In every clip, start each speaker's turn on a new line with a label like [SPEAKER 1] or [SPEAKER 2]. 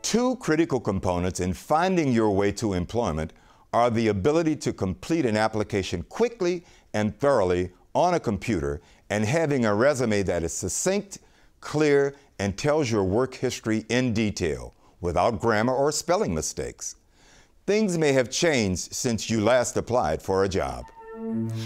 [SPEAKER 1] Two critical components in finding your way to employment are the ability to complete an application quickly and thoroughly on a computer and having a resume that is succinct, clear, and tells your work history in detail without grammar or spelling mistakes. Things may have changed since you last applied for a job.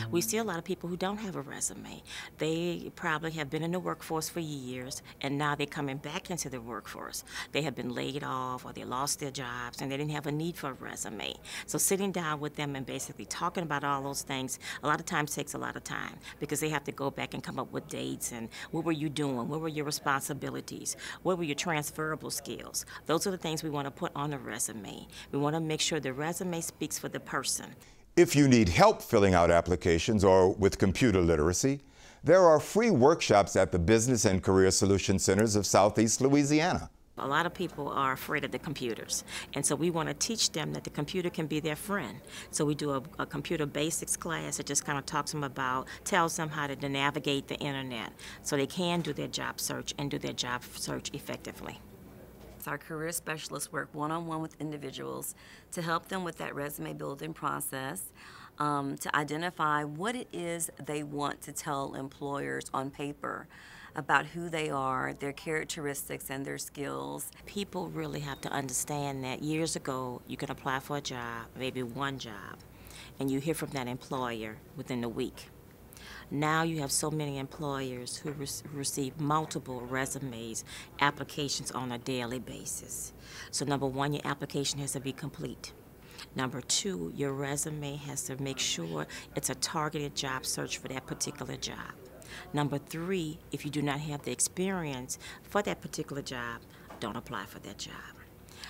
[SPEAKER 2] We see a lot of people who don't have a resume. They probably have been in the workforce for years, and now they're coming back into the workforce. They have been laid off or they lost their jobs, and they didn't have a need for a resume. So sitting down with them and basically talking about all those things a lot of times takes a lot of time, because they have to go back and come up with dates and what were you doing, what were your responsibilities, what were your transferable skills. Those are the things we want to put on a resume. We want to make sure the resume speaks for the person.
[SPEAKER 1] If you need help filling out applications or with computer literacy, there are free workshops at the Business and Career Solution Centers of Southeast Louisiana.
[SPEAKER 2] A lot of people are afraid of the computers, and so we want to teach them that the computer can be their friend. So we do a computer basics class that just kind of tells them how to navigate the internet so they can do their job search and do their job search effectively.
[SPEAKER 3] Our career specialists work one-on-one with individuals to help them with that resume building process, to identify what it is they want to tell employers on paper about who they are, their characteristics, and their skills.
[SPEAKER 2] People really have to understand that years ago, you could apply for a job, maybe one job, and you hear from that employer within a week. Now you have so many employers who receive multiple resumes, applications on a daily basis. So number one, your application has to be complete. Number two, your resume has to make sure it's a targeted job search for that particular job. Number three, if you do not have the experience for that particular job, don't apply for that job.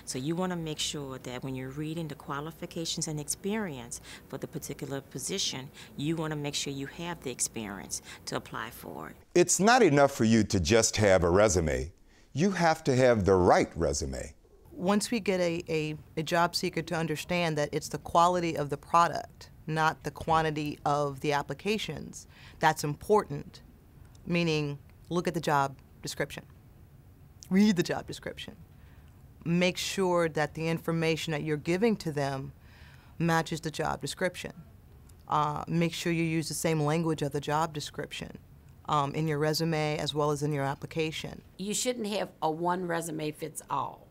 [SPEAKER 2] So you want to make sure that when you're reading the qualifications and experience for the particular position, you want to make sure you have the experience to apply for it.
[SPEAKER 1] It's not enough for you to just have a resume. You have to have the right resume.
[SPEAKER 4] Once we get a job seeker to understand that it's the quality of the product, not the quantity of the applications, that's important. Meaning, look at the job description. Read the job description. Make sure that the information that you're giving to them matches the job description. Make sure you use the same language of the job description in your resume as well as in your application.
[SPEAKER 5] You shouldn't have a one resume fits all,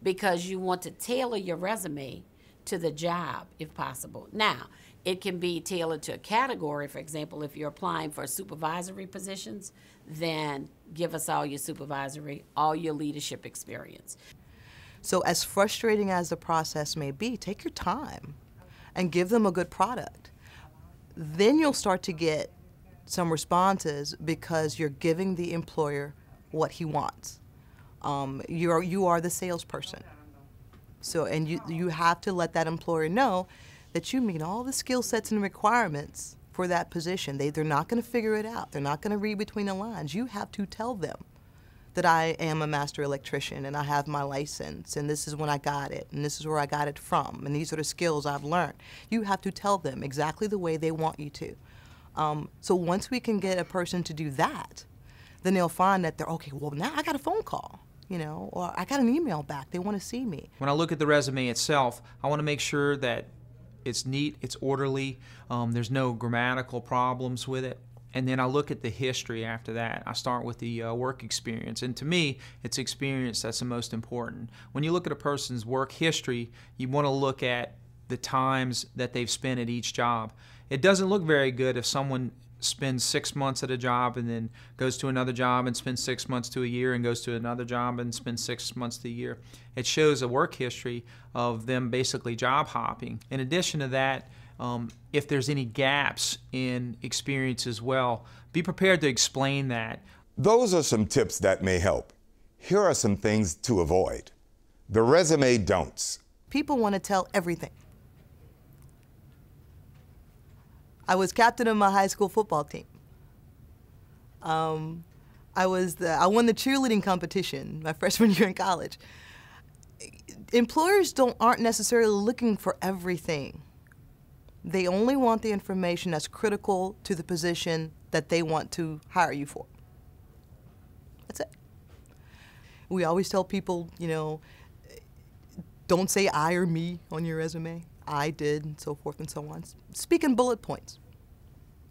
[SPEAKER 5] because you want to tailor your resume to the job if possible. Now, it can be tailored to a category. For example, if you're applying for supervisory positions, then give us all your supervisory, all your leadership experience.
[SPEAKER 4] So as frustrating as the process may be, take your time and give them a good product. Then you'll start to get some responses because you're giving the employer what he wants. You are the salesperson. So, and you have to let that employer know that you meet all the skill sets and requirements for that position. They're not going to figure it out. They're not going to read between the lines. You have to tell them that I am a master electrician and I have my license and this is when I got it and this is where I got it from and these are the skills I've learned. You have to tell them exactly the way they want you to. So once we can get a person to do that, then they'll find that they're, okay, well now I got a phone call, you know, or I got an email back, they want to see me.
[SPEAKER 6] When I look at the resume itself, I want to make sure that it's neat, it's orderly, there's no grammatical problems with it. And then I look at the history after that. I start with the work experience. And to me, it's experience that's the most important. When you look at a person's work history, you want to look at the times that they've spent at each job. It doesn't look very good if someone spends 6 months at a job and then goes to another job and spends 6 months to a year and goes to another job and spends 6 months to a year. It shows a work history of them basically job hopping. In addition to that, if there's any gaps in experience as well, be prepared to explain that.
[SPEAKER 1] Those are some tips that may help. Here are some things to avoid. The resume don'ts.
[SPEAKER 4] People want to tell everything. I was captain of my high school football team. I won the cheerleading competition my freshman year in college. Employers aren't necessarily looking for everything. They only want the information that's critical to the position that they want to hire you for. That's it. We always tell people, you know, Don't say I or me on your resume. I did, and so forth and so on. Speak in bullet points.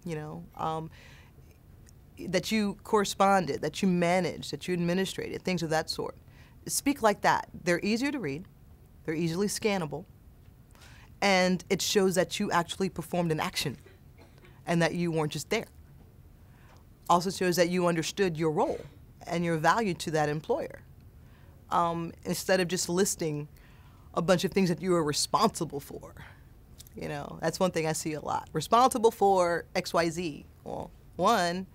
[SPEAKER 4] You know, that you corresponded, that you managed, that you administrated, things of that sort. Speak like that. They're easier to read. They're easily scannable. And it shows that you actually performed an action and that you weren't just there. Also shows that you understood your role and your value to that employer. Instead of just listing a bunch of things that you were responsible for. You know, that's one thing I see a lot. Responsible for XYZ. Well, one,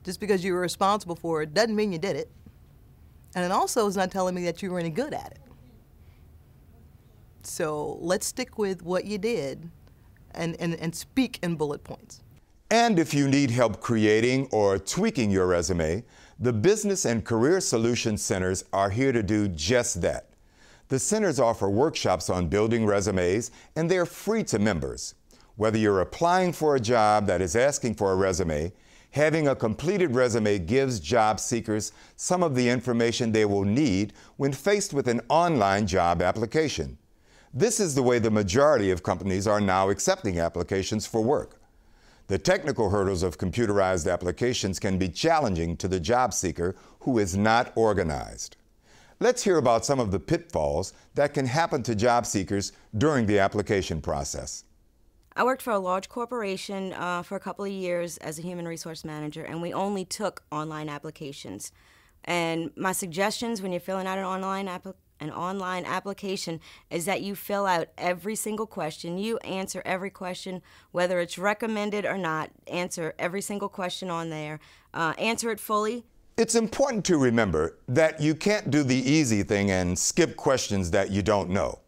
[SPEAKER 4] just because you were responsible for it doesn't mean you did it. And it also is not telling me that you were any good at it. So let's stick with what you did and speak in bullet points.
[SPEAKER 1] And if you need help creating or tweaking your resume, the Business and Career Solutions Centers are here to do just that. The centers offer workshops on building resumes, and they're free to members. Whether you're applying for a job that is asking for a resume, having a completed resume gives job seekers some of the information they will need when faced with an online job application. This is the way the majority of companies are now accepting applications for work. The technical hurdles of computerized applications can be challenging to the job seeker who is not organized. Let's hear about some of the pitfalls that can happen to job seekers during the application process.
[SPEAKER 7] I worked for a large corporation for a couple of years as a human resource manager, and we only took online applications. And my suggestions when you're filling out an online application is that you fill out every single question. You answer every question, whether it's recommended or not. Answer every single question on there. Answer it fully.
[SPEAKER 1] It's important to remember that you can't do the easy thing and skip questions that you don't know.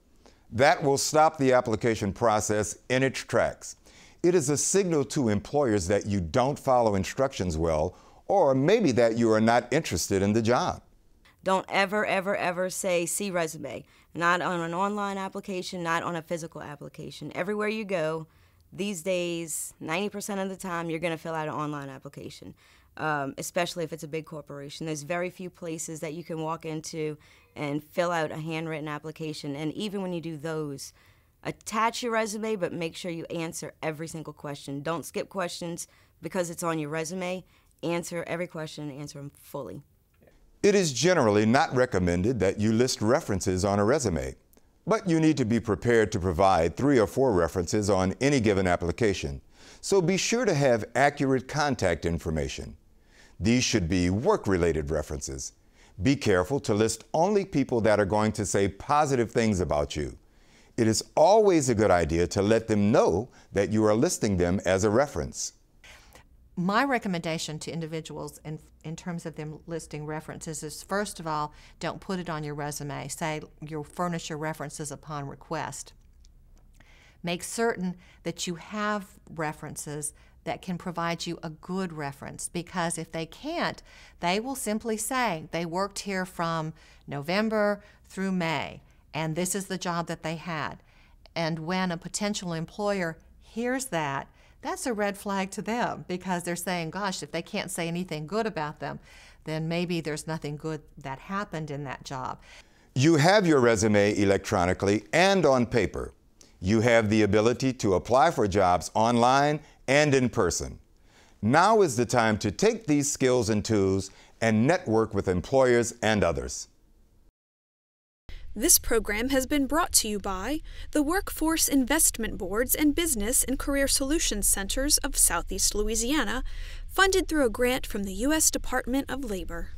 [SPEAKER 1] That will stop the application process in its tracks. It is a signal to employers that you don't follow instructions well, or maybe that you are not interested in the job.
[SPEAKER 7] Don't ever, ever, ever say see resume. Not on an online application, not on a physical application. Everywhere you go, these days, 90% of the time, you're going to fill out an online application, especially if it's a big corporation. There's very few places that you can walk into and fill out a handwritten application. And even when you do those, attach your resume, but make sure you answer every single question. Don't skip questions because it's on your resume. Answer every question and answer them fully.
[SPEAKER 1] It is generally not recommended that you list references on a resume, but you need to be prepared to provide 3 or 4 references on any given application. So be sure to have accurate contact information. These should be work-related references. Be careful to list only people that are going to say positive things about you. It is always a good idea to let them know that you are listing them as a reference.
[SPEAKER 8] My recommendation to individuals in terms of them listing references is, first of all, don't put it on your resume. Say you'll furnish your references upon request. Make certain that you have references that can provide you a good reference, because if they can't, they will simply say they worked here from November through May, and this is the job that they had. And when a potential employer hears that, that's a red flag to them, because they're saying, gosh, if they can't say anything good about them, then maybe there's nothing good that happened in that job.
[SPEAKER 1] You have your resume electronically and on paper. You have the ability to apply for jobs online and in person. Now is the time to take these skills and tools and network with employers and others.
[SPEAKER 9] This program has been brought to you by the Workforce Investment Boards and Business and Career Solutions Centers of Southeast Louisiana, funded through a grant from the U.S. Department of Labor.